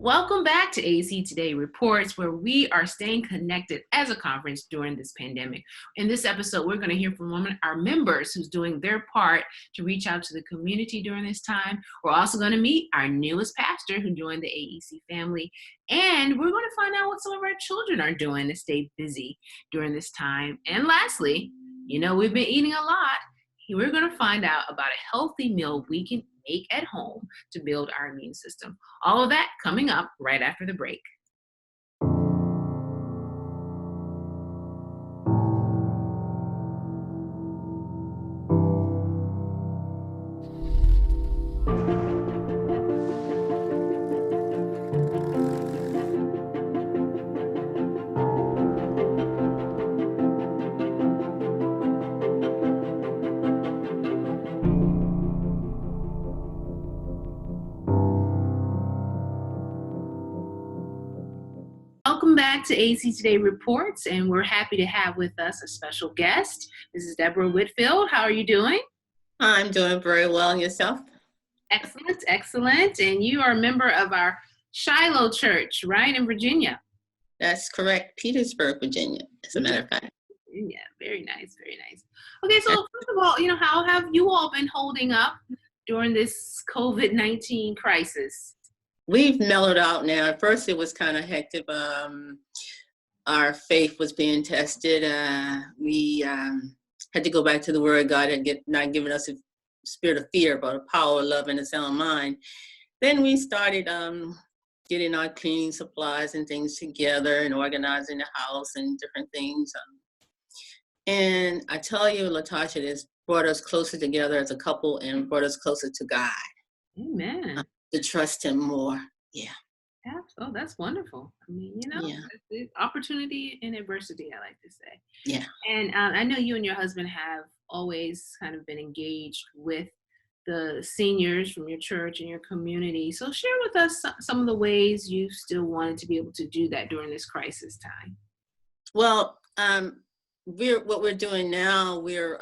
Welcome back to AEC Today Reports, where we are staying connected as a conference during this pandemic. In this episode, we're going to hear from one of our members who's doing their part to reach out to the community during this time. We're also going to meet our newest pastor who joined the AEC family, and we're going to find out what some of our children are doing to stay busy during this time. And lastly, we've been eating a lot. We're going to find out about a healthy meal we can make at home to build our immune system. All of that coming up right after the break. Welcome back to AEC Today Reports, and we're happy to have with us a special guest. This is Deborah Whitfield. How are you doing? I'm doing very well. And yourself? Excellent, excellent. And you are a member of our Shiloh Church, right, in Virginia? That's correct. Petersburg, Virginia, as a matter of fact. Yeah, very nice, very nice. Okay, so first of all, how have you all been holding up during this COVID-19 crisis? We've mellowed out now. At first, it was kind of hectic. Our faith was being tested. We had to go back to the Word of God and not giving us a spirit of fear, but a power of love and a sound mind. Then we started getting our cleaning supplies and things together and organizing the house and different things. And I tell you, Latasha, this brought us closer together as a couple and brought us closer to God. Amen. To trust Him more. Yeah. Oh, that's wonderful. I mean, it's opportunity in adversity, I like to say. Yeah. And I know you and your husband have always kind of been engaged with the seniors from your church and your community. So share with us some of the ways you still wanted to be able to do that during this crisis time. Well, what we're doing now, we're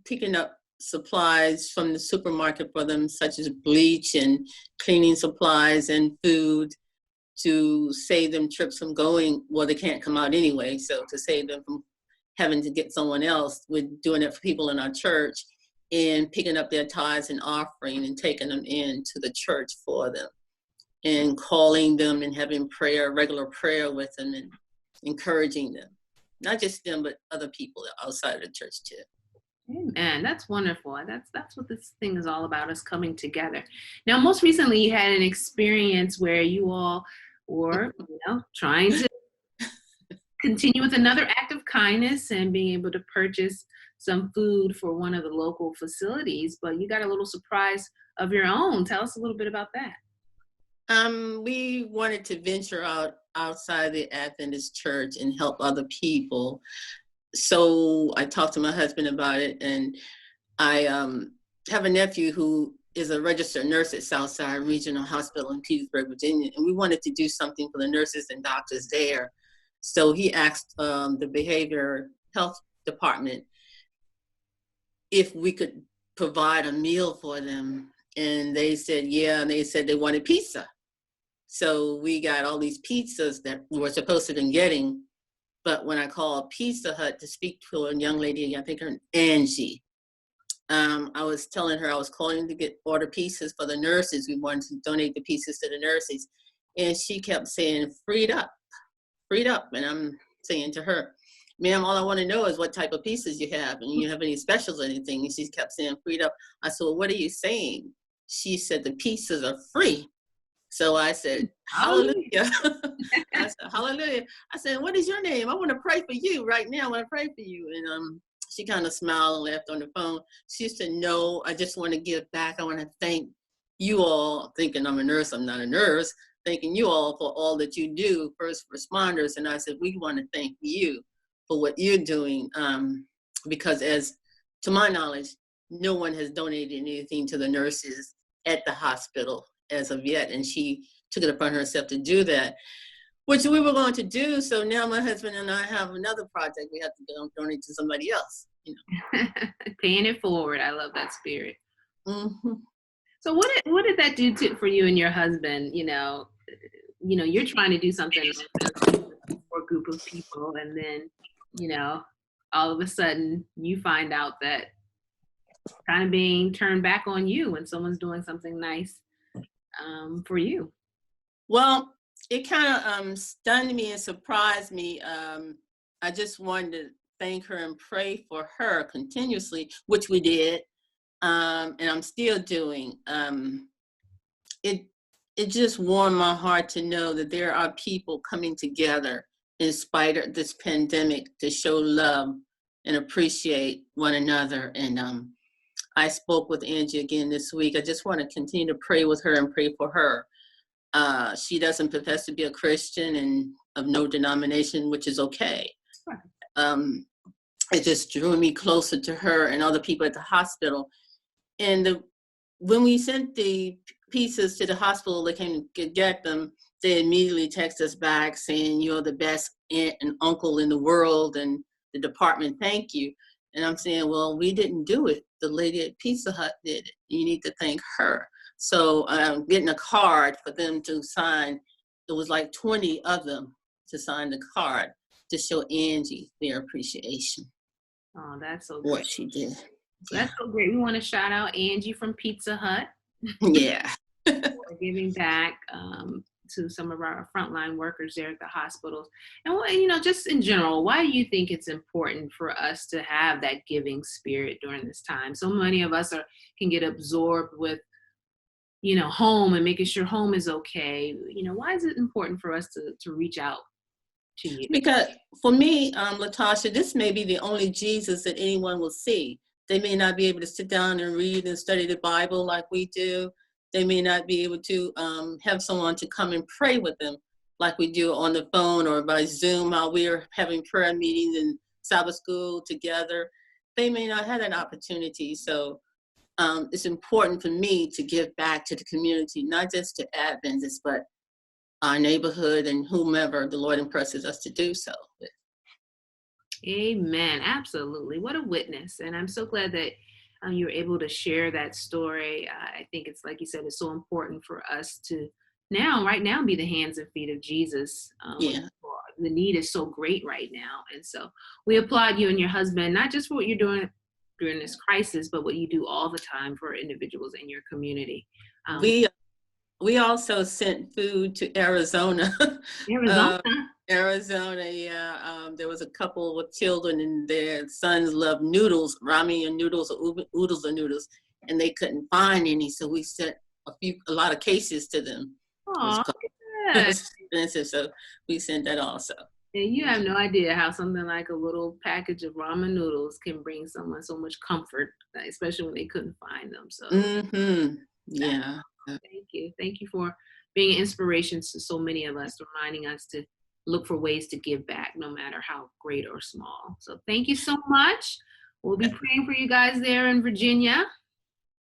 picking up supplies from the supermarket for them, such as bleach and cleaning supplies and food, to save them trips from going. Well, they can't come out anyway, so to save them from having to get someone else, we're doing it for people in our church and picking up their tithes and offering and taking them into the church for them and calling them and having regular prayer with them and encouraging them, not just them, but other people outside of the church too. Amen. That's wonderful. That's what this thing is all about, us coming together. Now, most recently, you had an experience where you all were, trying to continue with another act of kindness and being able to purchase some food for one of the local facilities, but you got a little surprise of your own. Tell us a little bit about that. We wanted to venture outside the Adventist church and help other people. So I talked to my husband about it, and I have a nephew who is a registered nurse at Southside Regional Hospital in Petersburg, Virginia, and we wanted to do something for the nurses and doctors there. So he asked the behavioral health department if we could provide a meal for them, and they said yeah, and they said they wanted pizza. So we got all these pizzas that we were supposed to be getting. But when I called Pizza Hut to speak to a young lady, I think her Angie, I was telling her I was calling to order pizzas for the nurses. We wanted to donate the pizzas to the nurses. And she kept saying, freed up. And I'm saying to her, ma'am, all I want to know is what type of pizzas you have. And you have any specials or anything? And she kept saying, freed up. I said, well, what are you saying? She said, the pizzas are free. So I said, hallelujah. I said, hallelujah. I said, what is your name? I want to pray for you right now. I want to pray for you. And she kind of smiled and laughed on the phone. She said, no, I just want to give back. I want to thank you all, thinking I'm a nurse. I'm not a nurse. Thanking you all for all that you do, first responders. And I said, we want to thank you for what you're doing. Because as to my knowledge, no one has donated anything to the nurses at the hospital as of yet, and she took it upon herself to do that, which we were going to do. So now my husband and I have another project we have to donate to somebody else. Paying it forward. I love that spirit. Mm-hmm. So what did that do for you and your husband? you're trying to do something for a group of people, and then, all of a sudden you find out that kind of being turned back on you when someone's doing something nice for you. Well, it kind of stunned me and surprised me. I just wanted to thank her and pray for her continuously, which we did, and I'm still doing. It just warmed my heart to know that there are people coming together in spite of this pandemic to show love and appreciate one another. And I spoke with Angie again this week. I just want to continue to pray with her and pray for her. She doesn't profess to be a Christian and of no denomination, which is okay. It just drew me closer to her and other people at the hospital. And when we sent the pieces to the hospital, they came to get them, they immediately text us back saying, "You're the best aunt and uncle in the world, and the department, thank you." And I'm saying, well, we didn't do it. The lady at Pizza Hut did it. You need to thank her. So I'm getting a card for them to sign. There was like 20 of them to sign the card to show Angie their appreciation. Oh, that's so great. What she did. That's so great. We want to shout out Angie from Pizza Hut. Yeah. For giving back to some of our frontline workers there at the hospitals. And, just in general, why do you think it's important for us to have that giving spirit during this time? So many of us can get absorbed with, home and making sure home is okay. Why is it important for us to reach out to you? Because for me, Latasha, this may be the only Jesus that anyone will see. They may not be able to sit down and read and study the Bible like we do. They may not be able to have someone to come and pray with them like we do on the phone or by Zoom while we're having prayer meetings and Sabbath school together. They may not have that opportunity. So it's important for me to give back to the community, not just to Adventists, but our neighborhood and whomever the Lord impresses us to do so with. Amen. Absolutely. What a witness. And I'm so glad that you were able to share that story. I think it's, like you said, it's so important for us to right now, be the hands and feet of Jesus. Yeah. The need is so great right now. And so we applaud you and your husband, not just for what you're doing during this crisis, but what you do all the time for individuals in your community. We also sent food to Arizona. Arizona, yeah. There was a couple with children and their sons loved noodles, ramen noodles or oodles of noodles, and they couldn't find any. So we sent a lot of cases to them. Oh, expensive, so we sent that also. And you have no idea how something like a little package of ramen noodles can bring someone so much comfort, especially when they couldn't find them. So, yeah. Thank you. Thank you for being an inspiration to so many of us, reminding us to look for ways to give back, no matter how great or small. So thank you so much. We'll be praying for you guys there in Virginia.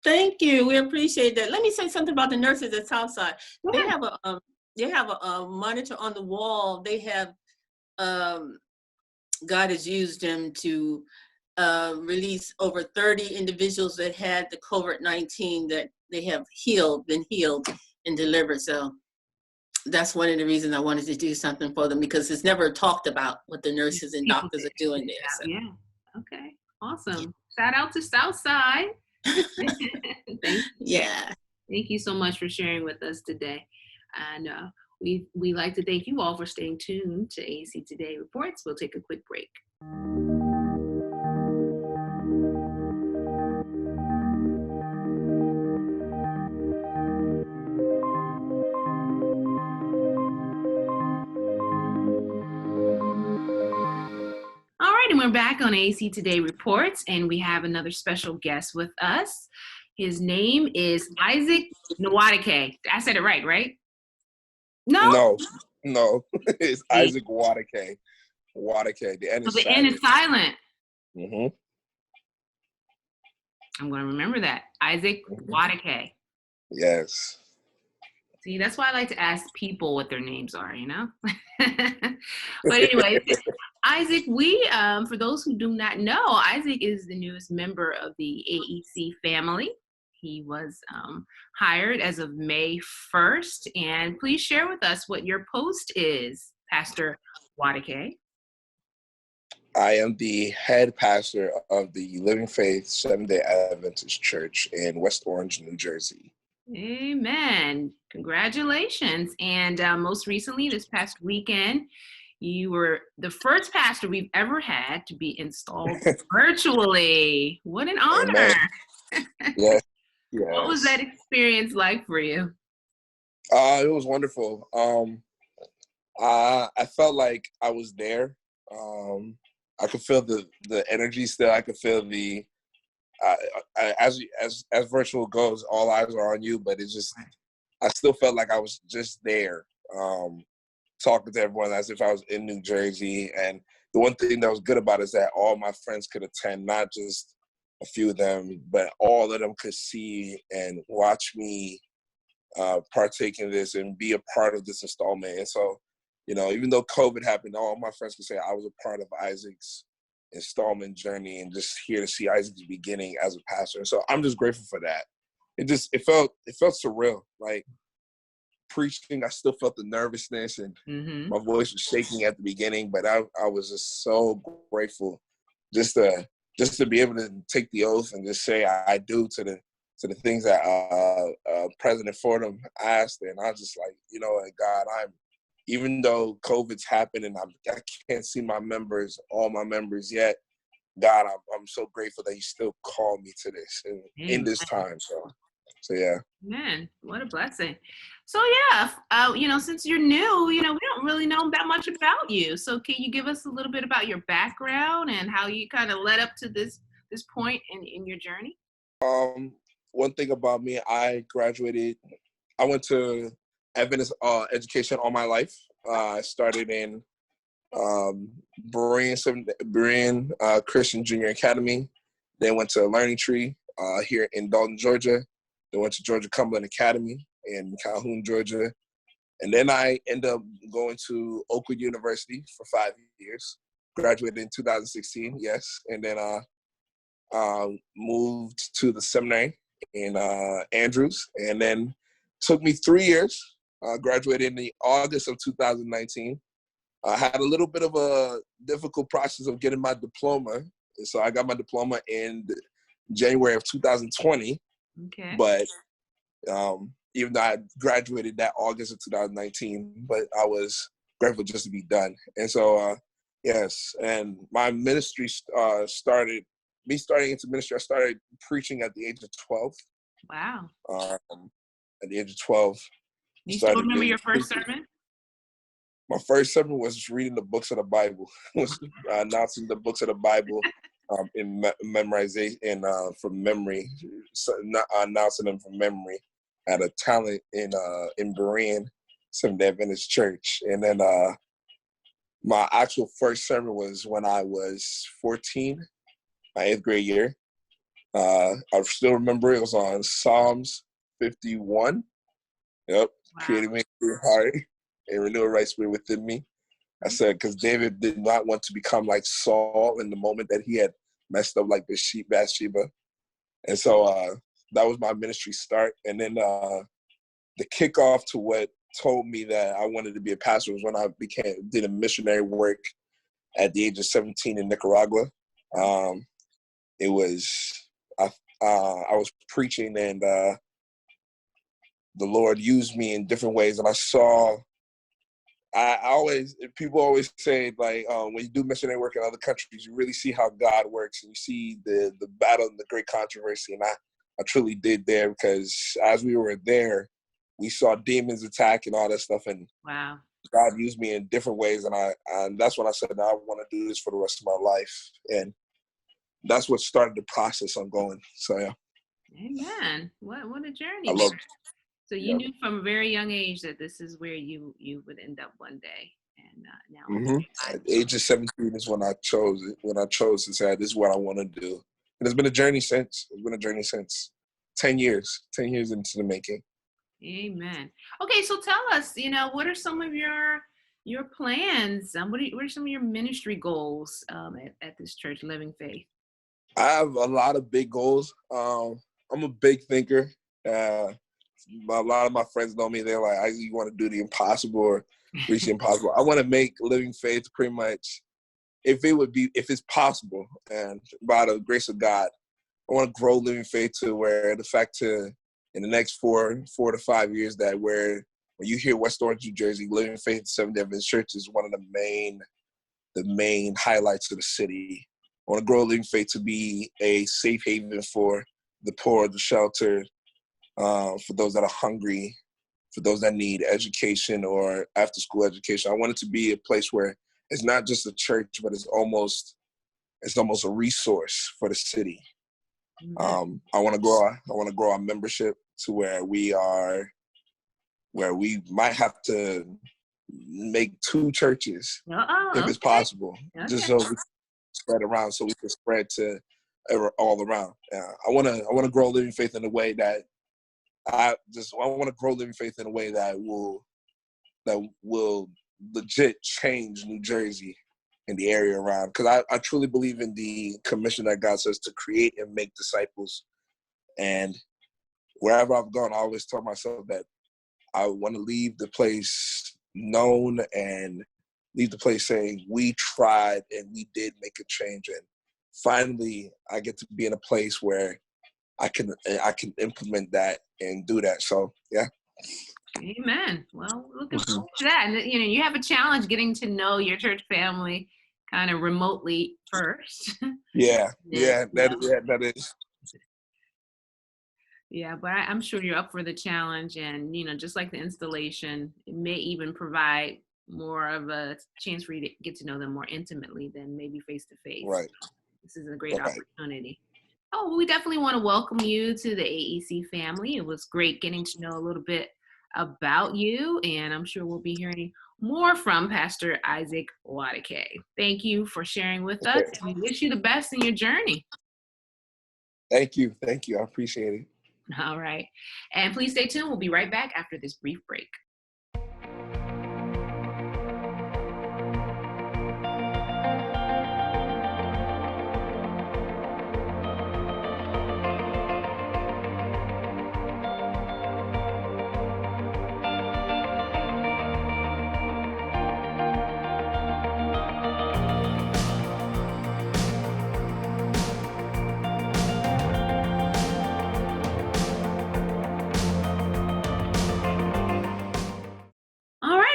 Thank you. We appreciate that. Let me say something about the nurses at Southside. They have a monitor on the wall. They have God has used them to release over 30 individuals that had the COVID-19 that they have been healed and delivered. So that's one of the reasons I wanted to do something for them, because it's never talked about what the nurses and doctors are doing there. So. Yeah. Okay. Awesome. Shout out to Southside. Yeah. Thank you so much for sharing with us today. And we like to thank you all for staying tuned to AEC Today Reports. We'll take a quick break. All right, and we're back on AEC Today Reports, and we have another special guest with us. His name is Isaac Nwadike. I said it right? No. It's Isaac Nwadike. Nwadike. The N is silent. The N is silent. Mm-hmm. I'm going to remember that. Isaac Nwadike. Yes. See, that's why I like to ask people what their names are, But anyway, Isaac, for those who do not know, Isaac is the newest member of the AEC family. He was hired as of May 1st. And please share with us what your post is, Pastor Wadake. I am the head pastor of the Living Faith Seventh-day Adventist Church in West Orange, New Jersey. Amen. Congratulations. And most recently, this past weekend, you were the first pastor we've ever had to be installed virtually. What an honor. Yes. What was that experience like for you? It was wonderful. I felt like I was there. I could feel the energy still. I could feel the as virtual goes, all eyes are on you. But it's just, I still felt like I was just there, talking to everyone as if I was in New Jersey. And the one thing that was good about it is that all my friends could attend, not just a few of them, but all of them could see and watch me partake in this and be a part of this installment. And so, even though COVID happened, all my friends could say I was a part of Isaac's installment journey and just here to see Isaac's beginning as a pastor. And so I'm just grateful for that. It felt surreal. Like preaching, I still felt the nervousness and my voice was shaking at the beginning, but I was just so grateful just to be able to take the oath and just say I do to the things that President Fordham asked. And I was just like, God, even though COVID's happened and I can't see all my members yet, God, I'm so grateful that you still called me to this in this time. So yeah. Man, what a blessing. So yeah, since you're new, we don't really know that much about you. So can you give us a little bit about your background and how you kind of led up to this point in your journey? One thing about me, I went to Adventist education all my life. I started in Berean Christian Junior Academy, then went to Learning Tree here in Dalton, Georgia. Then went to Georgia Cumberland Academy in Calhoun, Georgia. And then I ended up going to Oakwood University for 5 years. Graduated in 2016, yes. And then moved to the seminary in Andrews. And then took me 3 years. Graduated in the August of 2019. I had a little bit of a difficult process of getting my diploma. And so I got my diploma in January of 2020. Okay. But even though I graduated that August of 2019, but I was grateful just to be done. And so, yes, and my ministry starting into ministry, I started preaching at the age of 12. Wow. At the age of 12. You still remember your first sermon? My first sermon was reading the books of the Bible, was announcing the books of the Bible in memorization and from memory, so not announcing them from memory at a talent in Berean Seventh-day Adventist Church. And then my actual first sermon was when I was 14, my 8th grade year. I still remember it was on Psalms 51. Yep, wow. Created me a heart and renew a right spirit within me. I said, because David did not want to become like Saul in the moment that he had messed up like Bathsheba. And so that was my ministry start. And then the kickoff to what told me that I wanted to be a pastor was when I did a missionary work at the age of 17 in Nicaragua. I was preaching and the Lord used me in different ways. And I saw, people always say, like, when you do missionary work in other countries, you really see how God works and you see the battle and the great controversy. And I truly did there, because as we were there, we saw demons attack and all that stuff. And wow, God used me in different ways. And that's when I said, I want to do this for the rest of my life. And that's what started the process on going. So, yeah. Amen. What a journey. I love it. So you knew from a very young age that this is where you would end up one day. And now at the age of 17 is when I chose it. When I chose to say, this is what I want to do. And it's been a journey since. 10 years. 10 years into the making. Amen. Okay, so tell us, what are some of your plans? What are some of your ministry goals at this church, Living Faith? I have a lot of big goals. I'm a big thinker. A lot of my friends know me. They're like, you want to do the impossible or reach the impossible. I want to make Living Faith pretty much, if it's possible, and by the grace of God, I want to grow Living Faith to where the fact to in the next 4 to 5 years that where when you hear West Orange, New Jersey, Living Faith Seventh-day Adventist Church is one of the main highlights of the city. I want to grow Living Faith to be a safe haven for the poor, the sheltered, for those that are hungry, for those that need education or after-school education. I want it to be a place where it's not just a church, but it's almost a resource for the city. I want to grow our membership to where we might have to make 2 churches if it's possible, just so we can spread around, so we can spread to all around. I want to grow Living Faith in a way that I want to grow Living Faith in a way that will legit change New Jersey and the area around. Because I truly believe in the commission that God says to create and make disciples. And wherever I've gone, I always tell myself that I want to leave the place known and leave the place saying we tried and we did make a change. And finally, I get to be in a place where I can implement that and do that. So, yeah. Amen. Well, looking forward to that. And, you have a challenge getting to know your church family kind of remotely first. Yeah, that is. Yeah, but I'm sure you're up for the challenge. And, just like the installation, it may even provide more of a chance for you to get to know them more intimately than maybe face-to-face. Right. This is a great opportunity. Oh, well, we definitely want to welcome you to the AEC family. It was great getting to know a little bit about you, and I'm sure we'll be hearing more from Pastor Isaac Wadike. Thank you for sharing with us, and we wish you the best in your journey. Thank you. I appreciate it. All right. And please stay tuned. We'll be right back after this brief break.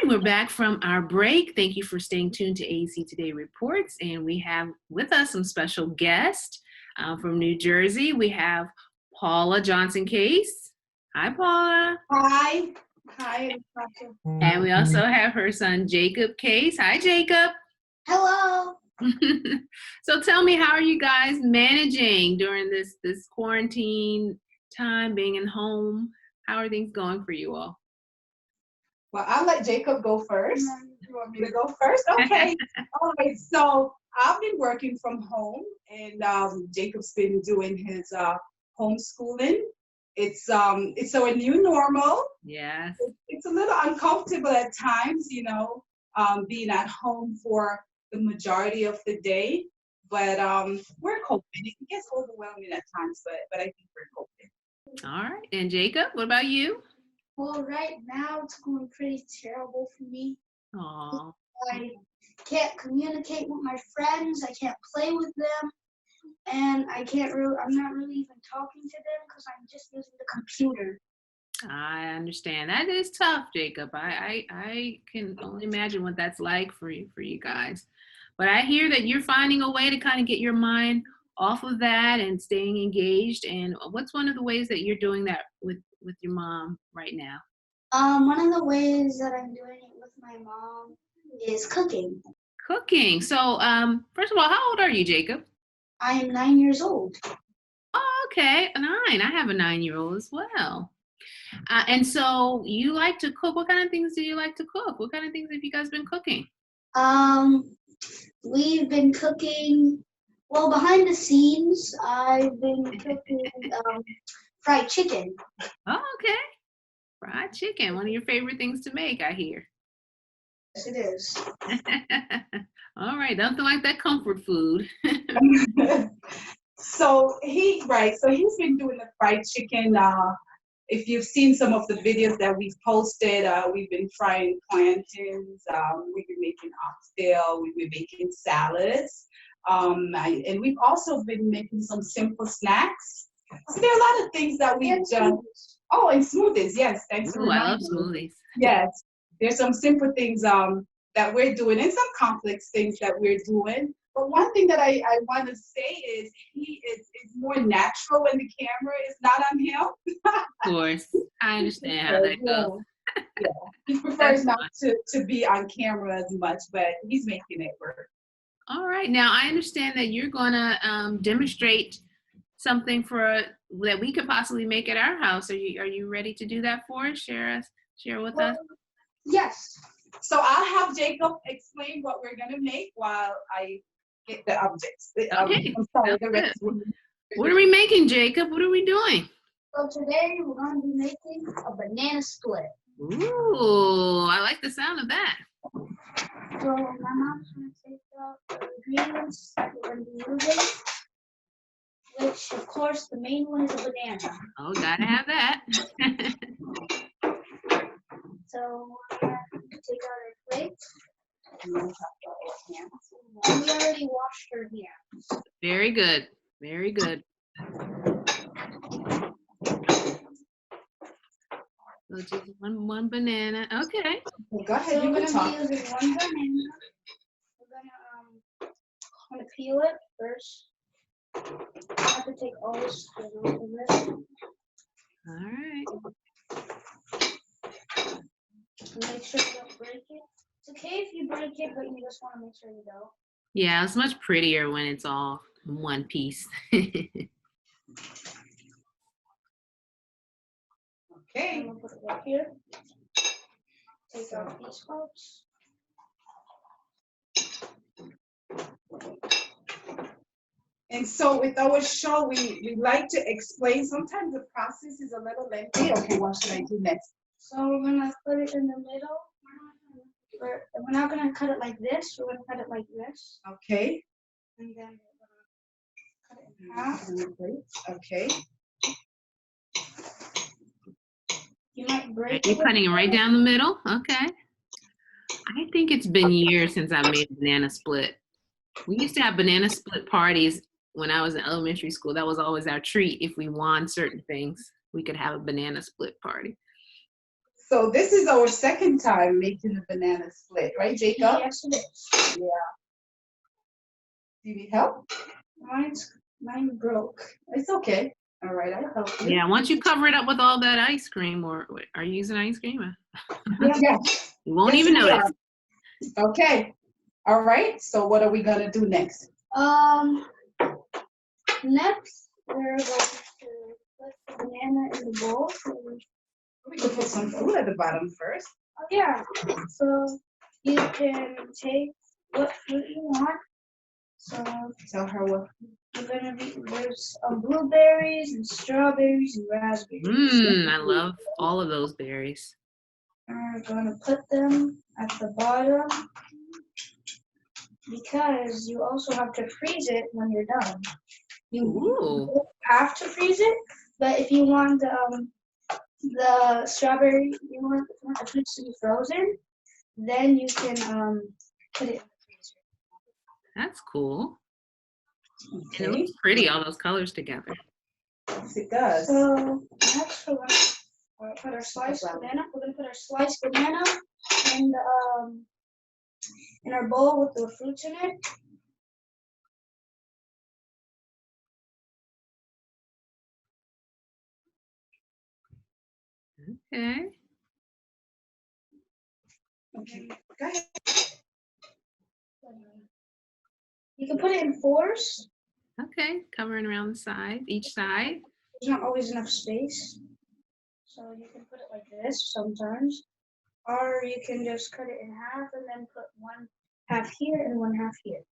We're back from our break. Thank you for staying tuned to AEC Today Reports. And we have with us some special guests from New Jersey. We have Paula Johnson Case. Hi, Paula. Hi. And we also have her son, Jacob Case. Hi, Jacob. Hello. So tell me, how are you guys managing during this quarantine time, being in home? How are things going for you all? Well, I'll let Jacob go first. You want me to go first? Okay. All right. So I've been working from home, and Jacob's been doing his homeschooling. It's a new normal. Yes. It's a little uncomfortable at times, being at home for the majority of the day. But we're coping. It gets overwhelming at times, but I think we're coping. All right. And Jacob, what about you? Well, right now it's going pretty terrible for me. Aww. I can't communicate with my friends. I can't play with them, and I'm not really even talking to them because I'm just using the computer. I understand. That is tough, Jacob. I can only imagine what that's like for you guys. But I hear that you're finding a way to kind of get your mind off of that and staying engaged. And what's one of the ways that you're doing that with your mom right now? One of the ways that I'm doing it with my mom is cooking. Cooking. So, first of all, how old are you, Jacob? I am 9 years old. Oh, okay. 9. I have a 9-year-old as well. And so you like to cook. What kind of things do you like to cook? What kind of things have you guys been cooking? We've been cooking, well, behind the scenes, I've been cooking fried chicken. Oh, okay. Fried chicken. One of your favorite things to make, I hear. Yes, it is. All right. Nothing like that comfort food. So he's been doing the fried chicken. If you've seen some of the videos that we've posted, we've been frying plantains, we've been making oxtail, we've been making salads, and we've also been making some simple snacks. So there are a lot of things that we've done. Oh, and smoothies, yes, thanks for Ooh, I love reminding me. smoothies. Yes, there's some simple things that we're doing and some complex things that we're doing. But one thing that I want to say is he is more natural when the camera is not on him. Of course. I understand how that goes. Yeah. He prefers not to be on camera as much, but he's making it work. All right. Now I understand that you're going to demonstrate something that we could possibly make at our house. Are you ready to do that for us? Share with us. Yes. So I'll have Jacob explain what we're gonna make while I get the objects. Okay. I'm sorry, the rest. What are we making, Jacob? What are we doing? So today we're going to be making a banana split. Ooh, I like the sound of that. So my mom's going to take out the ingredients that we're going to be using, which of course the main one is a banana. Oh, gotta have that. So we're going to take out our plate. And we already washed our hands. Very good. Very good. So just one banana. Okay. Go ahead. So You we're can going talk. to be using one banana. We're going to peel it first. I have to take all the skin off of it. All right. Make sure you don't break it. It's okay if you break it, but you just want to make sure you don't. Yeah, it's much prettier when it's all in one piece. Okay. I'm gonna put it right here. Take out these parts. And so with our show, we like to explain. Sometimes the process is a little lengthy. Okay, what should I do next? So we're gonna put it in the middle. We're not gonna cut it like this. We're gonna cut it like this. Okay. And then we're gonna cut it in half. Okay. You might break You're it. cutting it right down the middle? Okay. I think it's been years since I made a banana split. We used to have banana split parties when I was in elementary school. That was always our treat. If we won certain things, we could have a banana split party. So this is our second time making a banana split, right, Jacob? Yes, it is. Yeah. Do you need help? Mine broke. It's okay. All right, I'll help you. Yeah, once you cover it up with all that ice cream, or are you using ice cream? Yeah. You won't Yes, even we notice. are. Okay. All right. So what are we gonna do next? Next we're going to put the banana in the bowl. We could put some food at the bottom first. Oh, yeah. So you can take what fruit you want. So Tell her what. there's blueberries and strawberries and raspberries. I love all of those berries. We're going to put them at the bottom because you also have to freeze it when you're done. You Ooh. have to freeze it, but if you want the strawberry, you want the fruits to be frozen, then you can put it in the freezer. That's cool. Okay. And it looks pretty, all those colors together. Yes, it does. So next we're gonna put our sliced banana. We're gonna put our sliced banana in our bowl with the fruits in it. Okay. Okay. Go ahead. You can put it in fours. Okay, covering around the side, each side. There's not always enough space, so you can put it like this sometimes, or you can just cut it in half and then put one half here and one half here.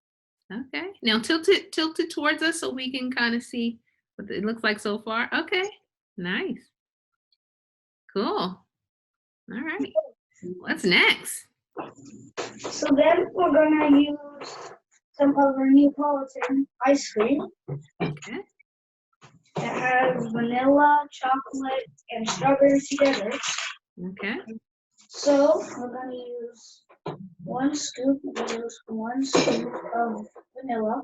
Okay, now tilt it towards us so we can kind of see what it looks like so far. Okay, nice. Cool. All right, what's next? So then we're gonna use some of our Neapolitan ice cream. Okay. It has vanilla, chocolate, and strawberries together. Okay. So we're going to use 1 scoop. We're going to use 1 scoop of vanilla.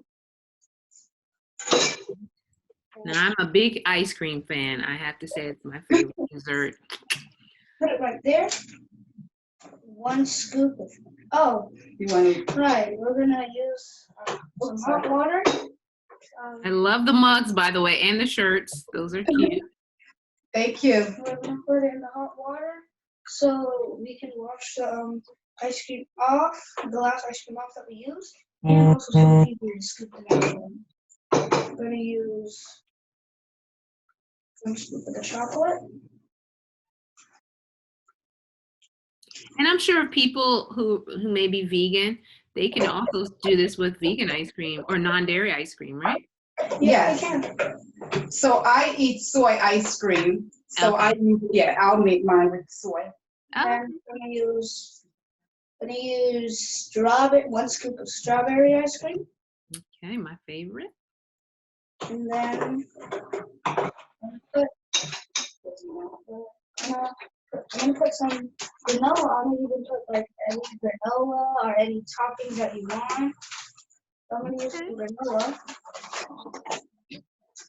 Now, I'm a big ice cream fan. I have to say it's my favorite dessert. Put it right there. 1 scoop of, oh, You want to? right. We're going to use some hot water. I love the mugs, by the way, and the shirts. Those are cute. Thank you. We're going to put it in the hot water so we can wash the ice cream off, the last ice cream off that we used, and also so it's easier to scoop the next one. We're going to use 1 scoop of the chocolate. And I'm sure people who may be vegan, they can also do this with vegan ice cream or non-dairy ice cream, right? Yes. Yeah, we can. So I eat soy ice cream. So Okay. I'll make mine with soy. Oh, And I'm gonna use strawberry, 1 scoop of strawberry ice cream, okay, my favorite. and then I'm gonna put some vanilla on it. You can put like any granola or any toppings that you want. So I'm gonna use some vanilla.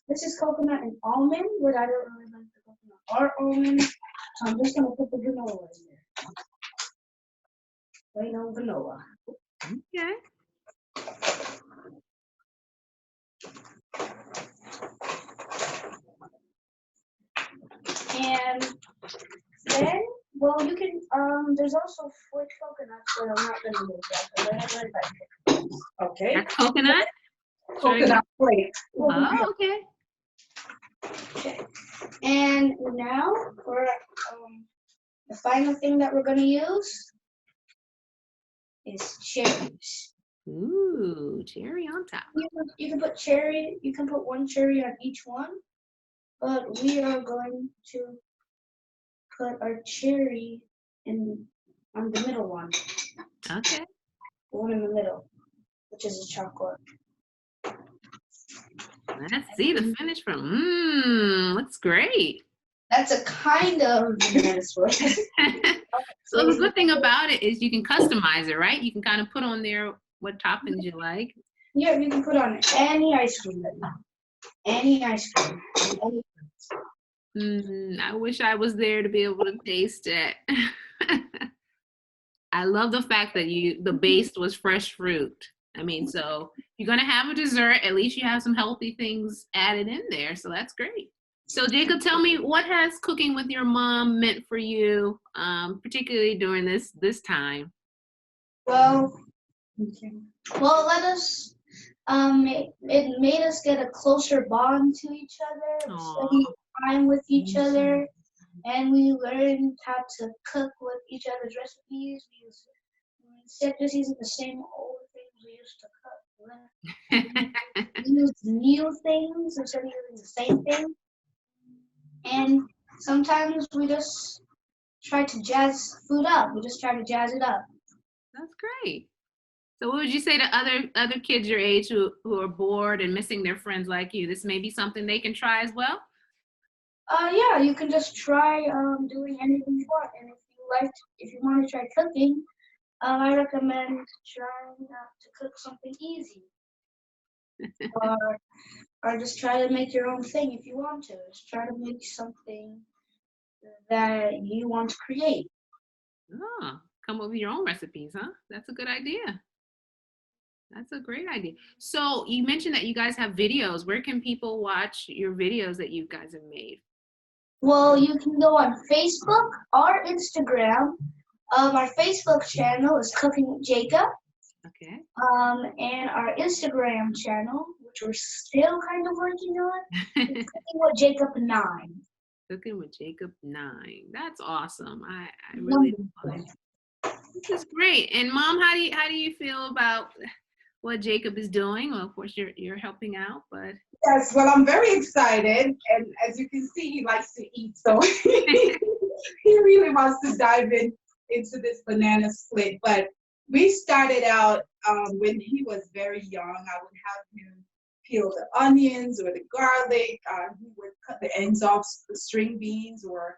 This is coconut and almond, but I don't really like the coconut or almond, so I'm just gonna put the vanilla in there. Plain old vanilla. Okay. And then, well, you can, there's also flake coconuts, but I'm not gonna use that, because I have red back. Okay. That's coconut? Coconut flake. Oh, okay. Okay. And now, for the final thing that we're gonna use is cherries. Ooh, cherry on top. You can put cherry, you can put 1 cherry on each one, but we are going to put our cherry on the middle one. Okay. The one in the middle, which is a chocolate. Let's see the finish from. Looks great. That's a kind of banana split. So the good thing about it is you can customize it, right? You can kind of put on there what toppings you like. Yeah, you can put on any ice cream that you want. Any ice cream. I wish I was there to be able to taste it. I love the fact that the base was fresh fruit. I mean, so if you're gonna have a dessert, at least you have some healthy things added in there. So that's great. So Jacob, tell me, what has cooking with your mom meant for you, particularly during this time? Well, let us. It made us get a closer bond to each other. We spent time with each other, and we learned how to cook with each other's recipes. Instead of just using the same old things we used to cook, we used new things instead of using the same thing. And sometimes we just try to jazz food up. We just try to jazz it up. That's great. So what would you say to other kids your age who are bored and missing their friends like you? This may be something they can try as well? Yeah, you can just try doing anything you want. And if you want to try cooking, I recommend trying to cook something easy. Or just try to make your own thing if you want to. Just try to make something that you want to create. Oh, come up with your own recipes, huh? That's a good idea. That's a great idea. So you mentioned that you guys have videos. Where can people watch your videos that you guys have made? Well, you can go on Facebook or Instagram. Our Facebook channel is Cooking with Jacob. Okay. And our Instagram channel, which we're still kind of working on, is Cooking with Jacob 9. Cooking with Jacob 9. That's awesome. I really love it. This is great. And Mom, how do you feel about what Jacob is doing? Well, of course you're helping out, but Yes, well, I'm very excited, and as you can see, he likes to eat, so he really wants to dive into this banana split. But we started out when he was very young. I would have him peel the onions or the garlic. He would cut the ends off the string beans or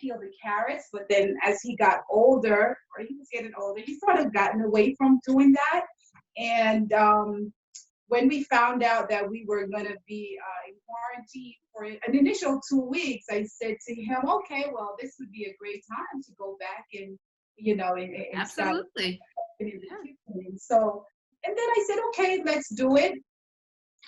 peel the carrots. But then as he got older, or he was getting older, he sort of gotten away from doing that. And when we found out that we were going to be in quarantine for an initial 2 weeks, I said to him, okay, well, this would be a great time to go back and, and start Absolutely. in the kitchen. And so, and then I said, okay, let's do it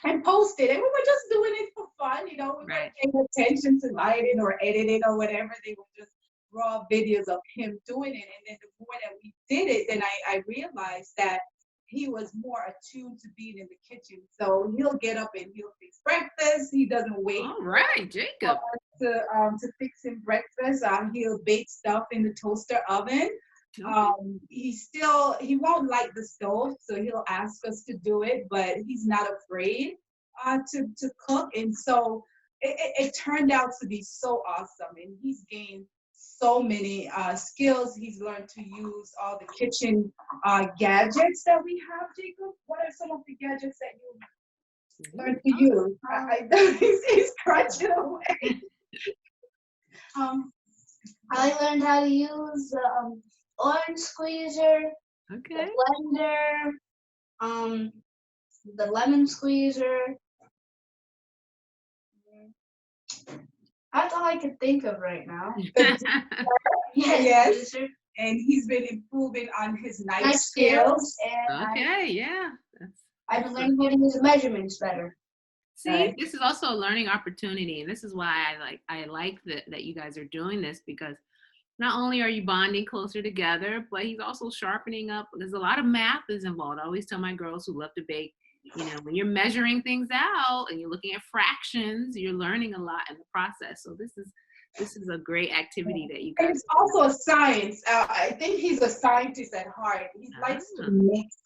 and post it. And we were just doing it for fun, we weren't paying attention to lighting or editing or whatever. They were just raw videos of him doing it. And then the more that we did it, then I realized that he was more attuned to being in the kitchen. So he'll get up and he'll fix breakfast. He doesn't wait. All right, Jacob. To fix him breakfast. He'll bake stuff in the toaster oven. He won't light the stove, so he'll ask us to do it, but he's not afraid to cook. And so it turned out to be so awesome. And he's gained so many skills. He's learned to use all the kitchen gadgets that we have. Jacob, what are some of the gadgets that you learned to use? He's crunching away. I learned how to use the orange squeezer, Okay. the blender, the lemon squeezer. That's all I could think of right now. Yes. And he's been improving on his knife skills. And Okay, yeah. I've been learning how to use the measurements better. See, this is also a learning opportunity, and this is why I like that you guys are doing this, because not only are you bonding closer together, but he's also sharpening up. There's a lot of math is involved. I always tell my girls who love to bake, when you're measuring things out and you're looking at fractions, you're learning a lot in the process. So this is a great activity that you guys. And it's also a science. I think he's a scientist at heart. He likes to mix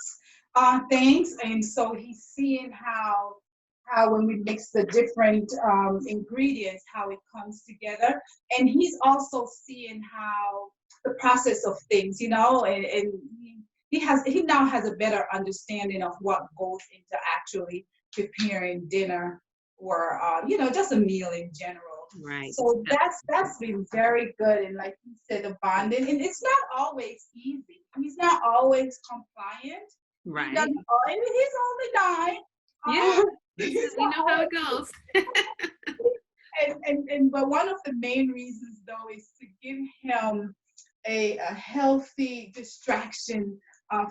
things, and so he's seeing how when we mix the different ingredients, how it comes together. And he's also seeing how the process of things, and he now has a better understanding of what goes into actually preparing dinner or just a meal in general. Right. So that's been very good. And like you said, the bonding, and it's not always easy. He's not always compliant. Right. He's only 9. Yeah. We know how it goes. But one of the main reasons though is to give him a healthy distraction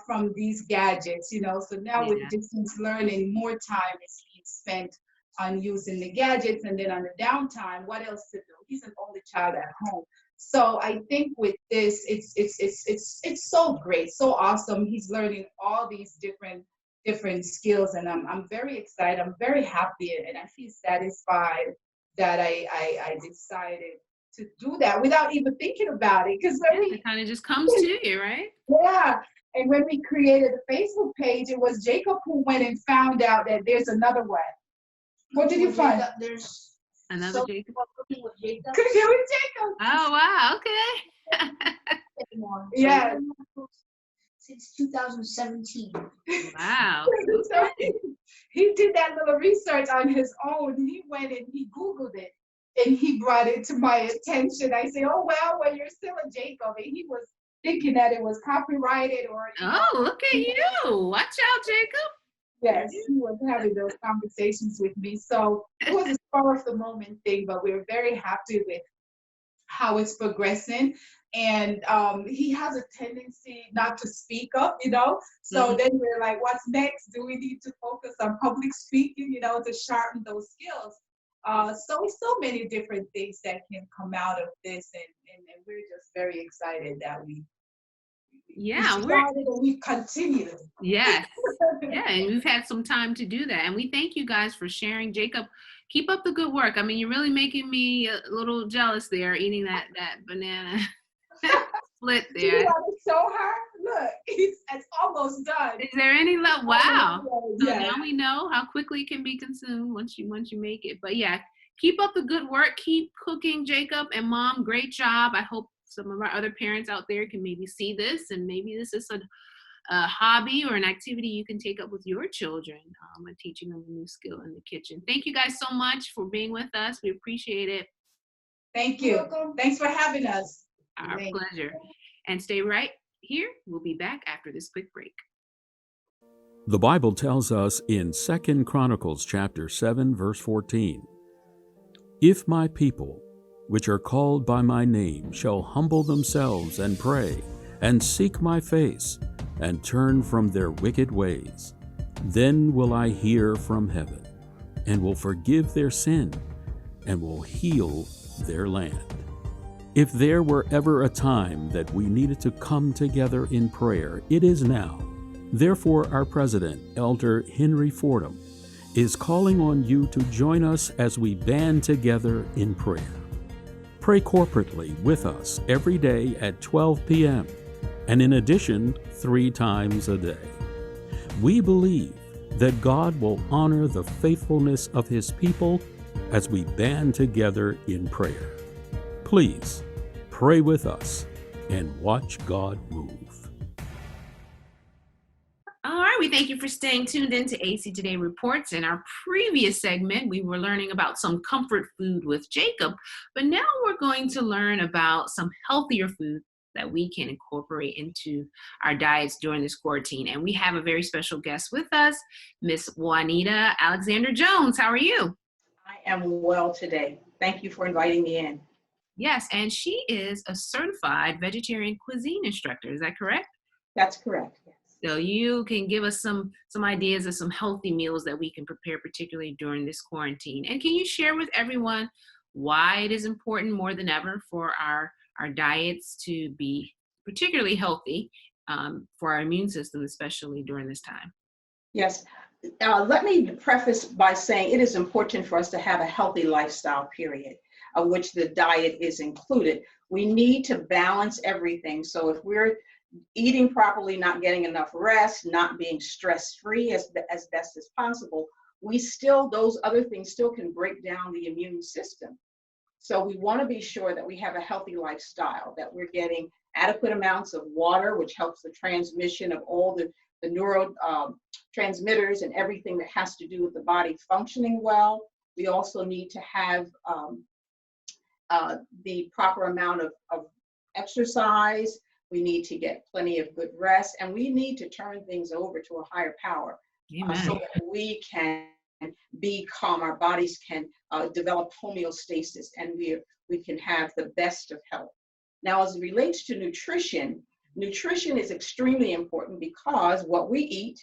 from these gadgets, So now with distance learning, more time is being spent on using the gadgets, and then on the downtime, what else to do? He's an only child at home. So I think with this, it's so great, so awesome. He's learning all these different skills, and I'm very excited. I'm very happy, and I feel satisfied that I decided to do that without even thinking about it. Because it kind of just comes to you, right? Yeah. And when we created the Facebook page, it was Jacob who went and found out that there's another one. What did you find? There's another Jacob. Cooking with Jacob. Cooking with Jacob. Oh wow! Okay. Yeah. Since 2017. Wow. So he did that little research on his own. He went and he Googled it, and he brought it to my attention. I said, "Oh well, you're still a Jacob," and he was thinking that it was copyrighted or. Oh, look at you! Watch out, Jacob. Yes, he was having those conversations with me. So it was a spur of the moment thing, but we're very happy with how it's progressing. And he has a tendency not to speak up, So then we're like, what's next? Do we need to focus on public speaking, to sharpen those skills? So many different things that can come out of this. And we're just very excited that we started and we continue. Yes. Yeah, and we've had some time to do that. And we thank you guys for sharing. Jacob, keep up the good work. I mean, you're really making me a little jealous there, eating that banana split there. Do you want to show her? Look, it's almost done. Is there any love? Wow. Yeah. So now we know how quickly it can be consumed once you make it. But yeah, keep up the good work. Keep cooking, Jacob and Mom. Great job. I hope some of our other parents out there can maybe see this, and maybe this is a hobby or an activity you can take up with your children and teaching them a new skill in the kitchen. Thank you guys so much for being with us. We appreciate it. Thank you. Thanks for having us. Our pleasure. And stay right here. We'll be back after this quick break. The Bible tells us in 2 Chronicles chapter 7, verse 14, "If my people, which are called by my name, shall humble themselves and pray, and seek my face, and turn from their wicked ways, then will I hear from heaven, and will forgive their sin, and will heal their land." If there were ever a time that we needed to come together in prayer, it is now. Therefore, our president, Elder Henry Fordham, is calling on you to join us as we band together in prayer. Pray corporately with us every day at 12 p.m., and in addition, 3 times a day. We believe that God will honor the faithfulness of His people as we band together in prayer. Please pray with us and watch God move. All right, we thank you for staying tuned in to AEC Today Reports. In our previous segment, we were learning about some comfort food with Jacob, but now we're going to learn about some healthier food that we can incorporate into our diets during this quarantine. And we have a very special guest with us, Miss Juanita Alexander Jones. How are you? I am well today. Thank you for inviting me in. Yes, and she is a certified vegetarian cuisine instructor. Is that correct? That's correct. Yes. So you can give us some ideas of some healthy meals that we can prepare, particularly during this quarantine. And can you share with everyone why it is important more than ever for our diets to be particularly healthy for our immune system, especially during this time? Yes. Let me preface by saying it is important for us to have a healthy lifestyle, period, of which the diet is included. We need to balance everything. So if we're eating properly, not getting enough rest, not being stress-free as best as possible, those other things still can break down the immune system. So we want to be sure that we have a healthy lifestyle, that we're getting adequate amounts of water, which helps the transmission of all the neurotransmitters and everything that has to do with the body functioning well. We also need to have the proper amount of exercise. We need to get plenty of good rest, and we need to turn things over to a higher power so that we can be calm, our bodies can develop homeostasis, and we can have the best of health. Now, as it relates to nutrition is extremely important because what we eat,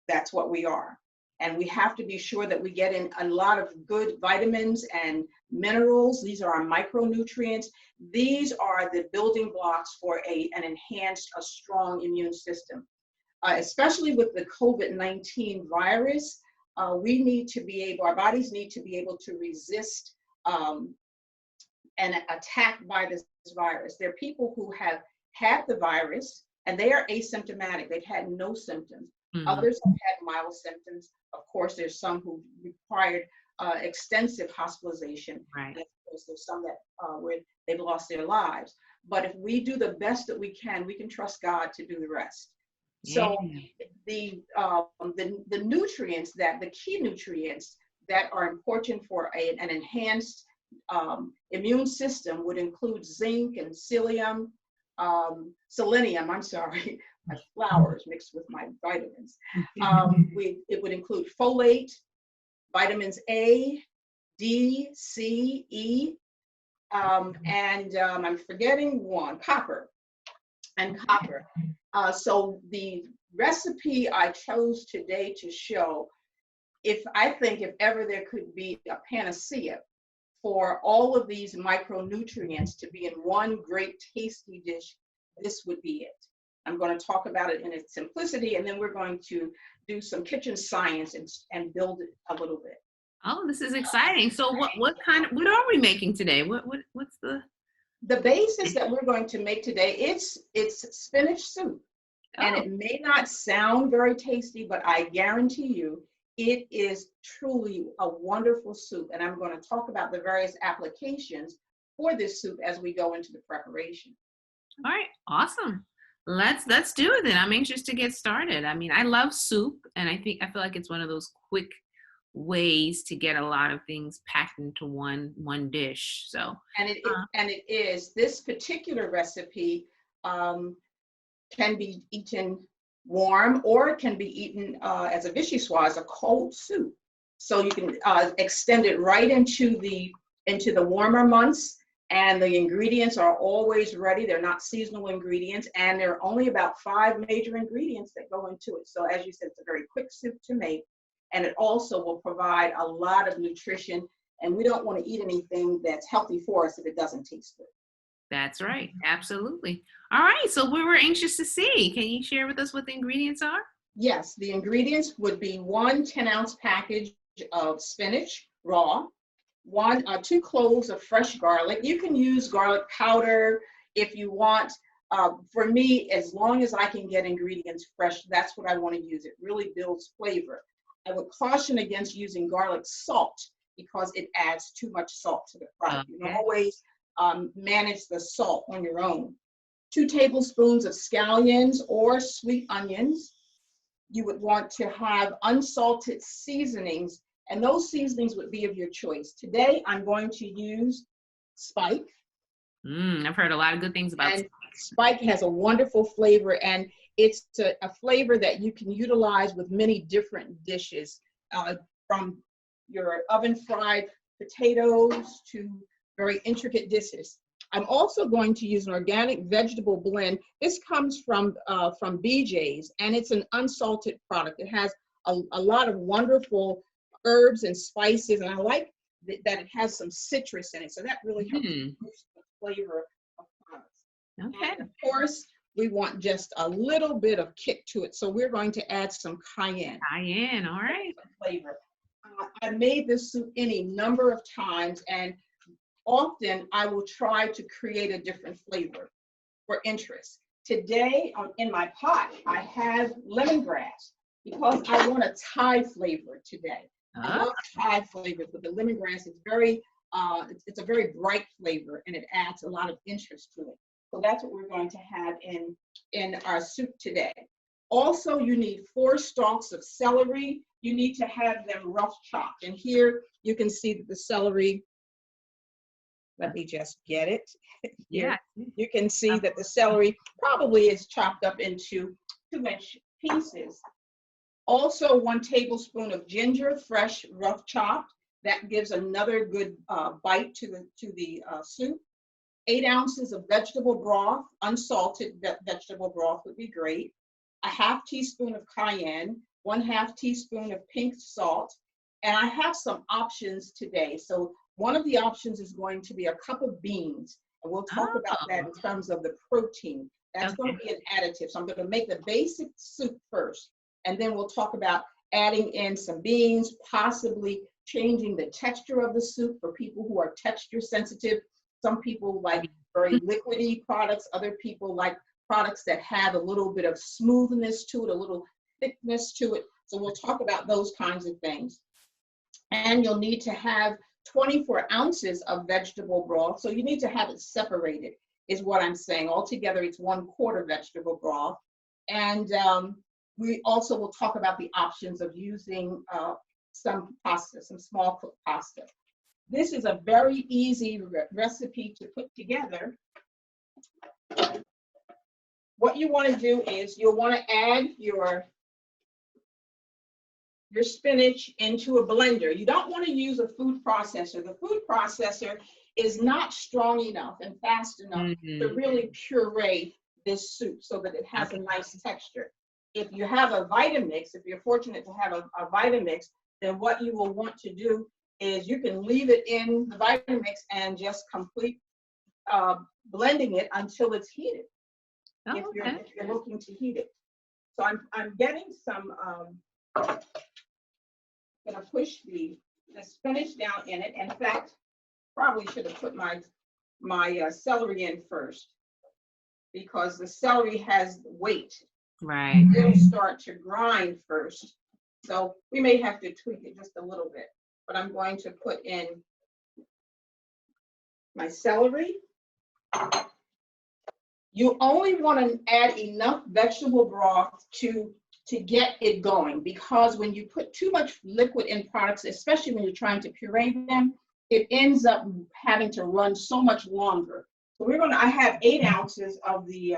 that's what we are. And we have to be sure that we get in a lot of good vitamins and minerals. These are our micronutrients. These are the building blocks for an enhanced, a strong immune system. Especially with the COVID-19 virus, our bodies need to be able to resist an attack by this virus. There are people who have had the virus and they are asymptomatic. They've had no symptoms. Mm-hmm. Others have had mild symptoms. Of course, there's some who required extensive hospitalization. Right. And of course, there's some that where they've lost their lives. But if we do the best that we can trust God to do the rest. So the nutrients the key nutrients that are important for an enhanced immune system would include zinc and selenium, my flowers mixed with my vitamins. It would include folate, vitamins A, D, C, E, and I'm forgetting one, copper. So the recipe I chose today to show, if ever there could be a panacea for all of these micronutrients to be in one great tasty dish, this would be it. I'm going to talk about it in its simplicity, and then we're going to do some kitchen science and build it a little bit. Oh, this is exciting. So what are we making today? What's the basis that we're going to make today? It's spinach soup. And it may not sound very tasty, but I guarantee you it is truly a wonderful soup. And I'm going to talk about the various applications for this soup as we go into the preparation. All right, awesome. Let's do it then. I'm anxious to get started. I mean, I love soup, and I feel like it's one of those quick ways to get a lot of things packed into one dish. So, And it is this particular recipe can be eaten warm, or it can be eaten as a vichyssoise, a cold soup. So you can extend it right into the warmer months, and the ingredients are always ready. They're not seasonal ingredients, and there are only about 5 major ingredients that go into it. So as you said, it's a very quick soup to make, and it also will provide a lot of nutrition. And we don't want to eat anything that's healthy for us if it doesn't taste good. that's right. Absolutely. All right. So we were anxious to see. Can you share with us what the ingredients are? Yes, the ingredients would be 1 10-ounce package of spinach raw, 2 cloves of fresh garlic. You can use garlic powder if you want. For me, as long as I can get ingredients fresh, that's what I want to use. It really builds flavor. I would caution against using garlic salt because it adds too much salt to the product. You can always manage the salt on your own. 2 tablespoons of scallions or sweet onions. You would want to have unsalted seasonings, and those seasonings would be of your choice. Today, I'm going to use Spike. I've heard a lot of good things about Spike. Spike has a wonderful flavor, and it's a flavor that you can utilize with many different dishes, from your oven fried potatoes to very intricate dishes. I'm also going to use an organic vegetable blend. This comes from BJ's, and it's an unsalted product. It has a lot of wonderful herbs and spices, and I like that it has some citrus in it, so that really helps boost the flavor of products. Okay. And of course, we want just a little bit of kick to it, so we're going to add some cayenne. Cayenne, all right. Flavor. I've made this soup any number of times, and often I will try to create a different flavor for interest. Today, in my pot, I have lemongrass because I want a Thai flavor today. I love Thai flavors, but the lemongrass is it's a very bright flavor, and it adds a lot of interest to it. So that's what we're going to have in our soup today. Also, you need 4 stalks of celery. You need to have them rough chopped. And here you can see that the celery, let me just get it. Yeah. You can see that the celery probably is chopped up into 2-inch pieces. Also, 1 tablespoon of ginger, fresh, rough chopped. That gives another good bite to the soup. 8 ounces of vegetable broth, unsalted vegetable broth would be great. A 1/2 teaspoon of cayenne, 1/2 teaspoon of pink salt, and I have some options today. So one of the options is going to be a cup of beans, and we'll talk about that in terms of the protein. That's going to be an additive. So I'm going to make the basic soup first, and then we'll talk about adding in some beans, possibly changing the texture of the soup for people who are texture sensitive. Some people like very liquidy products. Other people like products that have a little bit of smoothness to it, a little thickness to it. So we'll talk about those kinds of things. And you'll need to have 24 ounces of vegetable broth. So you need to have it separated, is what I'm saying. Altogether, it's 1/4 vegetable broth. And we also will talk about the options of using some pasta, some small cooked pasta. This is a very easy recipe to put together. What you want to do is you'll want to add your spinach into a blender. You don't want to use a food processor. The food processor is not strong enough and fast enough to really puree this soup so that it has a nice texture. If you have a Vitamix, if you're fortunate to have a Vitamix, then what you will want to do is you can leave it in the Vitamix and just complete blending it until it's heated. If you're looking to heat it. So I'm getting some, gonna push the spinach down in it. In fact, probably should have put my celery in first because the celery has weight. Right. It'll start to grind first. So we may have to tweak it just a little bit, but I'm going to put in my celery. You only want to add enough vegetable broth to get it going, because when you put too much liquid in products, especially when you're trying to puree them, it ends up having to run so much longer. So I have 8 ounces of the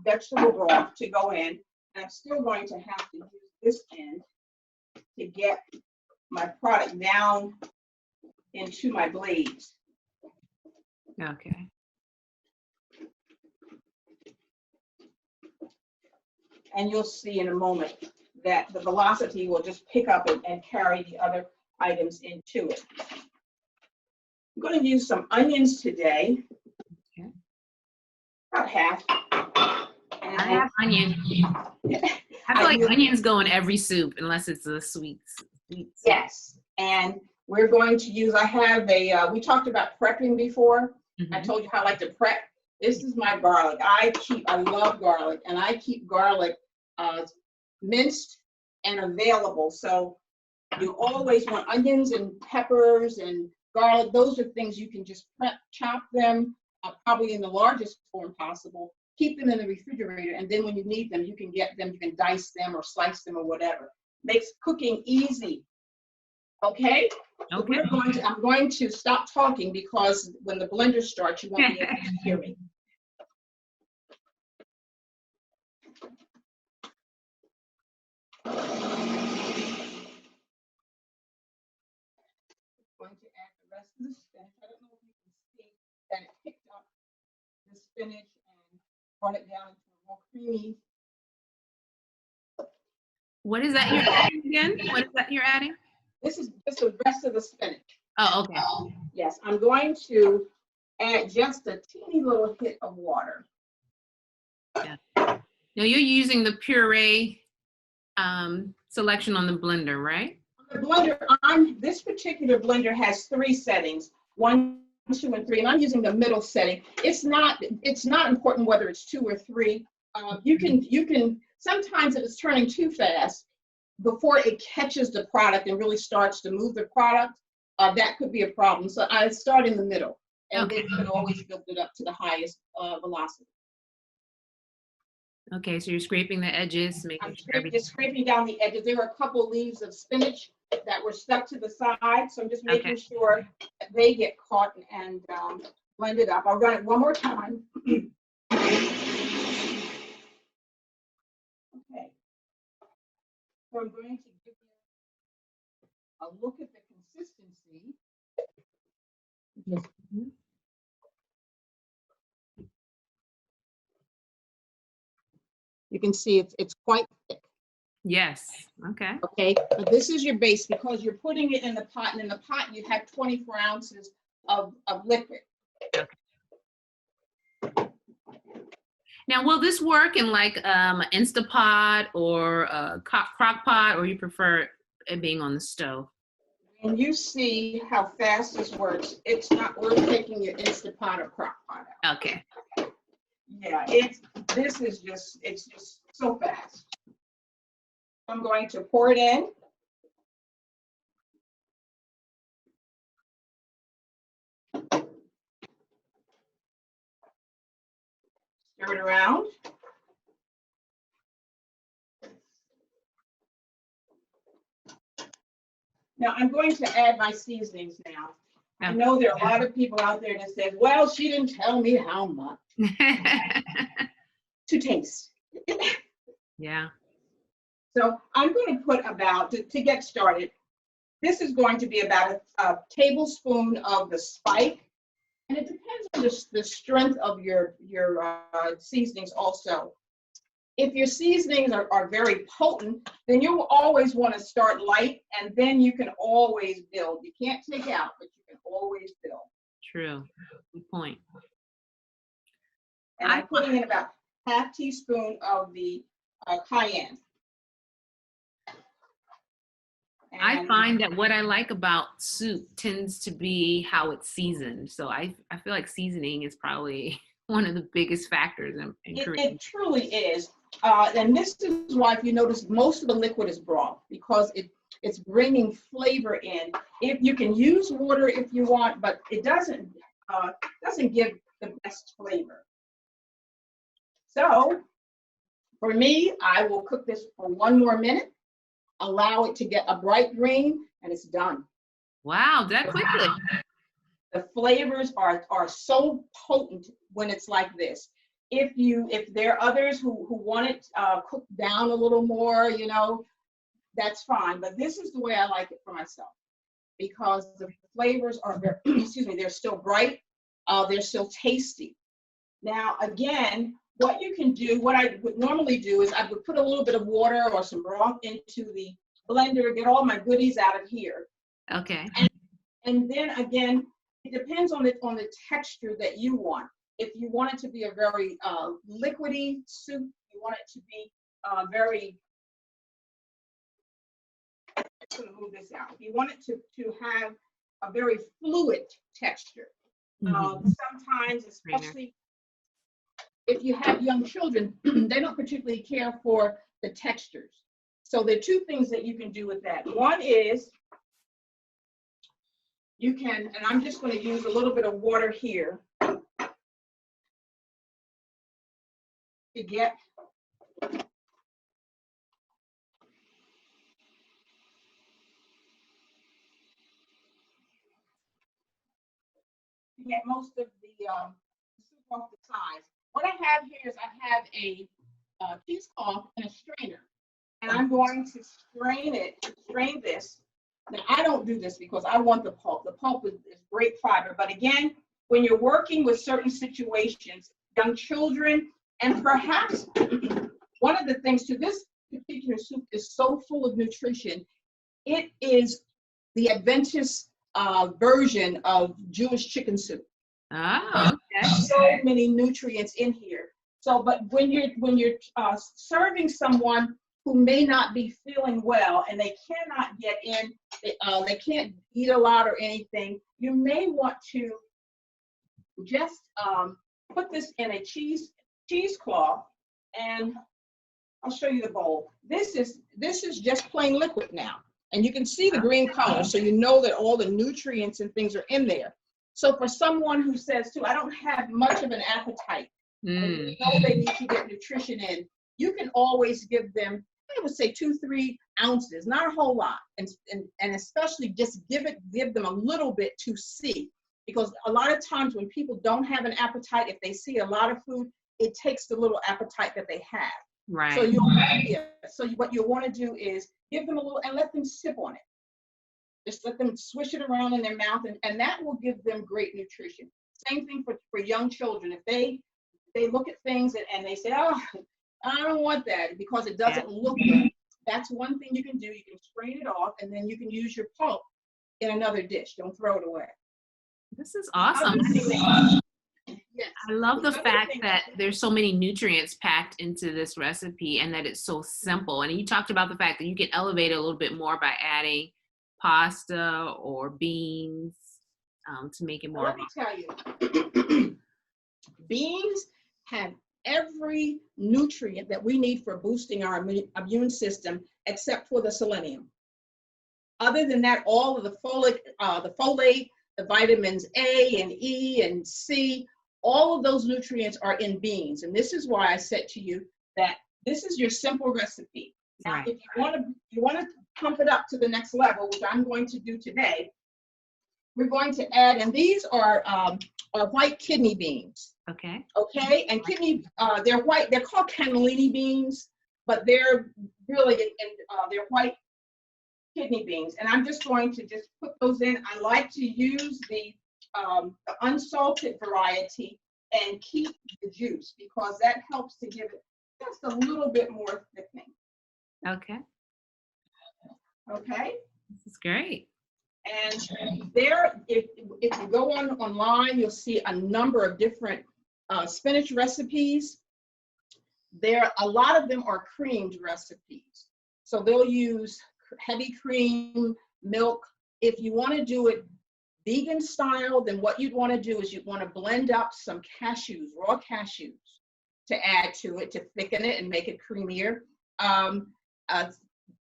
vegetable broth to go in, and I'm still going to have to use this end to get my product down into my blades. Okay. And you'll see in a moment that the velocity will just pick up and carry the other items into it. I'm going to use some onions today. Okay. About half. I have onion. I feel like onions go in every soup unless it's a sweets. Yes. And we're going to use, I have we talked about prepping before. Mm-hmm. I told you how I like to prep. This is my garlic. I love garlic, and I keep garlic minced and available. So you always want onions and peppers and garlic. Those are things you can just prep, chop them, probably in the largest form possible. Keep them in the refrigerator, and then when you need them, you can get them, you can dice them or slice them or whatever. Makes cooking easy. Okay? Okay. I'm going to stop talking, because when the blender starts, you won't be able to hear me. I'm going to add the rest of the spinach. I don't know if you can see that it picked up the spinach and brought it down into a more creamy. What is that you're adding again? What is that you're adding? This is just the rest of the spinach. Oh, okay. Yes, I'm going to add just a teeny little hit of water. Yeah. Now you're using the puree selection on the blender, right? The blender, this particular blender has 3 settings, 1, 2, and 3, and I'm using the middle setting. It's not important whether it's 2 or 3. You can sometimes, if it's turning too fast, before it catches the product and really starts to move the product, that could be a problem. So I start in the middle, and then you can always build it up to the highest velocity. Okay, so you're scraping the edges, just scraping down the edges. There were a couple leaves of spinach that were stuck to the side, so I'm just making sure that they get caught and blended up. I'll run it one more time. Okay. So I'm going to give you a look at the consistency. You can see it's quite thick. Yes. Okay. Okay. But this is your base, because you're putting it in the pot, and in the pot you have 24 ounces of liquid. Now, will this work in like an Instapot or a crock pot, or you prefer it being on the stove? And you see how fast this works. It's not worth taking your Instapot or crock pot out. Okay. Yeah, it's just so fast. I'm going to pour it in. Stir it around. Now I'm going to add my seasonings now. I know there are a lot of people out there that say, well, she didn't tell me how much. To taste. Yeah. So I'm going to put about, to get started, this is going to be about a tablespoon of the spike. And it depends on the strength of your seasonings also. If your seasonings are very potent, then you will always want to start light, and then you can always build. You can't take out, but you can always build. True. Good point. And I'm putting in about half teaspoon of the cayenne. And I find that what I like about soup tends to be how it's seasoned. So I feel like seasoning is probably one of the biggest factors in cooking. It truly is. And this is why, if you notice, most of the liquid is broth, because it's bringing flavor in. If you can use water if you want, but it doesn't give the best flavor. So for me, I will cook this for 1 more minute, allow it to get a bright green, and it's done. Wow, that quickly. The flavors are so potent when it's like this. If there are others who want it cooked down a little more, you know, that's fine. But this is the way I like it for myself, because the flavors are very, excuse me, they're still bright, they're still tasty. Now, again, what you can do, what I would normally do is I would put a little bit of water or some broth into the blender, get all my goodies out of here. Okay. And then again, it depends on the texture that you want. If you want it to be a very liquidy soup, you want it to be very, I'm going to move this out. If you want it to have a very fluid texture, sometimes, especially if you have young children, they don't particularly care for the textures. So there are 2 things that you can do with that. One is you can, and I'm just going to use a little bit of water here to get most of the soup off the sides. What I have here is I have a cheesecloth and a strainer, and I'm going to strain this. Now, I don't do this because I want the pulp. The pulp is great fiber. But again, when you're working with certain situations, young children, and perhaps one of the things to this particular soup is so full of nutrition. It is the Adventist version of Jewish chicken soup. Oh, okay. So many nutrients in here. So, but when you're serving someone who may not be feeling well and they cannot get in, they can't eat a lot or anything, you may want to just put this in a cheesecloth, and I'll show you the bowl. This is just plain liquid now, and you can see the green color, so you know that all the nutrients and things are in there. So for someone who says, too, I don't have much of an appetite, and you know they need to get nutrition in, you can always give them, I would say 2-3 ounces, not a whole lot, and especially just give them a little bit to see, because a lot of times when people don't have an appetite, if they see a lot of food, it takes the little appetite that they have. Right. So what you want to do is give them a little and let them sip on it. Just let them swish it around in their mouth, and that will give them great nutrition. Same thing for young children. If they look at things and they say, oh, I don't want that because it doesn't look good. That's one thing you can do. You can strain it off, and then you can use your pulp in another dish. Don't throw it away. This is awesome. Yes. I love the fact that there's so many nutrients packed into this recipe and that it's so simple. And you talked about the fact that you can elevate it a little bit more by adding pasta or beans to make it more. Let me tell you, beans have every nutrient that we need for boosting our immune system, except for the selenium. Other than that, all of the folate, the vitamins A and E and C, all of those nutrients are in beans. And this is why I said to you that this is your simple recipe. Now, Right. if you want to pump it up to the next level, which I'm going to do today, we're going to add, and these are white kidney beans. Okay. Okay, and kidney, they're white. They're called cannellini beans, but they're really they're white kidney beans. And I'm just going to just put those in. I like to use the unsalted variety and keep the juice because that helps to give it just a little bit more thickening. Okay. Okay. This is great. And there, if you go online, you'll see a number of different spinach recipes. A lot of them are creamed recipes. So they'll use heavy cream, milk. If you want to do it vegan style, then what you'd want to do is you'd want to blend up some cashews, raw cashews, to add to it to thicken it and make it creamier.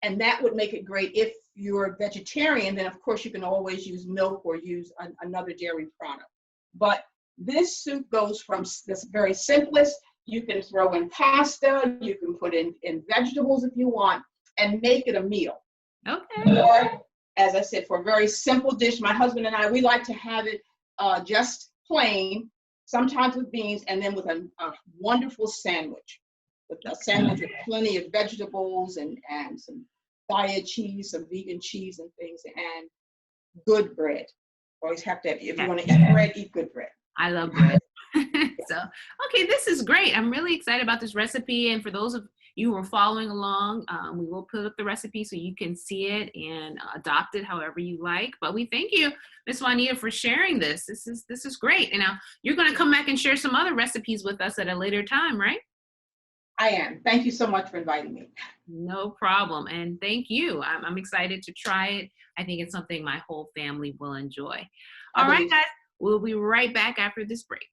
And that would make it great. If you're vegetarian, then of course you can always use milk or use another dairy product. But this soup goes from this very simplest You can throw in pasta, you can put in vegetables if you want, and make it a meal. Okay. Or, as I said, for a very simple dish, my husband and I, we like to have it just plain, sometimes with beans, and then with a wonderful sandwich. With a sandwich with plenty of vegetables and some diet cheese, some vegan cheese and things, and good bread. Always have to have, if you want to eat bread, eat good bread. I love bread. So, okay, this is great. I'm really excited about this recipe. And for those of you who are following along, we will put up the recipe so you can see it and adopt it however you like. But we thank you, Ms. Juanita, for sharing this. This is great. And now you're going to come back and share some other recipes with us at a later time, right? I am. Thank you so much for inviting me. No problem. And thank you. I'm excited to try it. I think it's something my whole family will enjoy. All right, guys. We'll be right back after this break.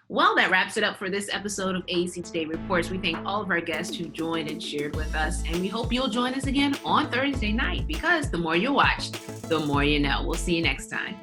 Well, that wraps it up for this episode of AEC Today Reports. We thank all of our guests who joined and shared with us, and we hope you'll join us again on Thursday night, because the more you watch, the more you know. We'll see you next time.